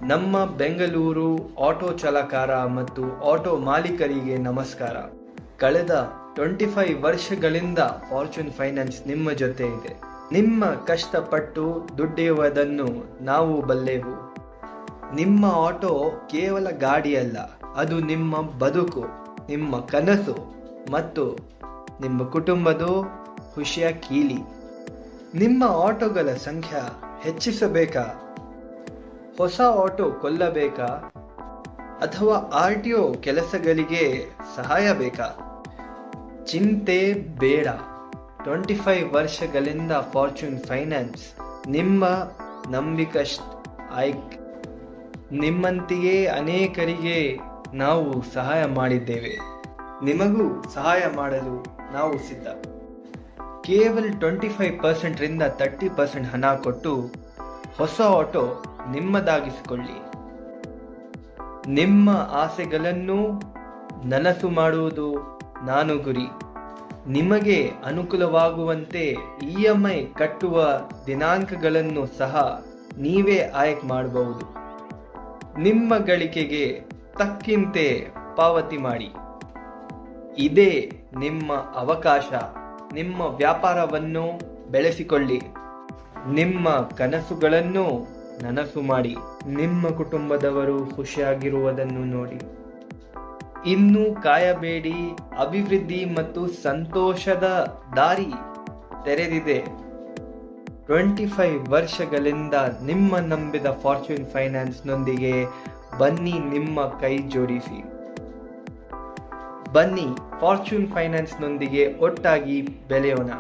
ನಮ್ಮ ಬೆಂಗಳೂರು ಆಟೋ ಚಾಲಕರ ಮತ್ತು ಆಟೋ ಮಾಲೀಕರಿಗೆ ನಮಸ್ಕಾರ. ಕಳೆದ 25 ವರ್ಷಗಳಿಂದ ಫಾರ್ಚೂನ್ ಫೈನಾನ್ಸ್ ನಿಮ್ಮ ಜೊತೆ ಇದೆ. ನಿಮ್ಮ ಕಷ್ಟಪಟ್ಟು ದುಡಿಯುವುದನ್ನು ನಾವು ಬಲ್ಲೆವು. ನಿಮ್ಮ ಆಟೋ ಕೇವಲ ಗಾಡಿಯಲ್ಲ, ಅದು ನಿಮ್ಮ ಬದುಕು, ನಿಮ್ಮ ಕನಸು ಮತ್ತು ನಿಮ್ಮ ಕುಟುಂಬದ ಖುಷಿಯ ಕೀಲಿ. ನಿಮ್ಮ ಆಟೋಗಳ ಸಂಖ್ಯೆ ಹೆಚ್ಚಿಸಬೇಕಾ? ಹೊಸ ಆಟೋ ಕೊಳ್ಳಬೇಕಾ? ಅಥವಾ RTO ಕೆಲಸಗಳಿಗೆ ಸಹಾಯ ಬೇಕಾ? ಚಿಂತೆ ಬೇಡ. 25 ವರ್ಷಗಳಿಂದ ಫಾರ್ಚೂನ್ ಫೈನಾನ್ಸ್ ನಿಮ್ಮ ನಂಬಿಕಸ್ಥ ಆಯ್ಕೆ. ನಿಮ್ಮಂತೆಯೇ ಅನೇಕರಿಗೆ ನಾವು ಸಹಾಯ ಮಾಡಿದ್ದೇವೆ. ನಿಮಗೂ ಸಹಾಯ ಮಾಡಲು ನಾವು ಸಿದ್ಧ. ಕೇವಲ 25% ರಿಂದ 30% ಹಣ ಕೊಟ್ಟು ಹೊಸ ಆಟೋ ನಿಮ್ಮದಾಗಿಸಿಕೊಳ್ಳಿ. ನಿಮ್ಮ ಆಸೆಗಳನ್ನು ನನಸು ಮಾಡುವುದು ನಾನು ಗುರಿ. ನಿಮಗೆ ಅನುಕೂಲವಾಗುವಂತೆ EMI ಕಟ್ಟುವ ದಿನಾಂಕಗಳನ್ನು ಸಹ ನೀವೇ ಆಯ್ಕೆ ಮಾಡಬಹುದು. ನಿಮ್ಮ ಗಳಿಕೆಗೆ ತಕ್ಕಂತೆ ಪಾವತಿ ಮಾಡಿ. ಇದೇ ನಿಮ್ಮ ಅವಕಾಶ. ನಿಮ್ಮ ವ್ಯಾಪಾರವನ್ನು ಬೆಳೆಸಿಕೊಳ್ಳಿ. ನಿಮ್ಮ ಕನಸುಗಳನ್ನು ನನಸು ಮಾಡಿ. ನಿಮ್ಮ ಕುಟುಂಬದವರು ಖುಷಿಯಾಗಿರುವುದನ್ನು ನೋಡಿ. ಇನ್ನು ಕಾಯಬೇಡಿ. ಅಭಿವೃದ್ಧಿ ಮತ್ತು ಸಂತೋಷದ ದಾರಿ ತೆರೆದಿದೆ. 25 ವರ್ಷಗಳಿಂದ ನಿಮ್ಮ ನಂಬಿದ ಫಾರ್ಚೂನ್ ಫೈನಾನ್ಸ್ ನೊಂದಿಗೆ ಬನ್ನಿ, ನಿಮ್ಮ ಕೈ ಜೋಡಿಸಿ. ಬನ್ನಿ, ಫಾರ್ಚೂನ್ ಫೈನಾನ್ಸ್ ನೊಂದಿಗೆ ಒಟ್ಟಾಗಿ ಬೆಳೆಯೋಣ.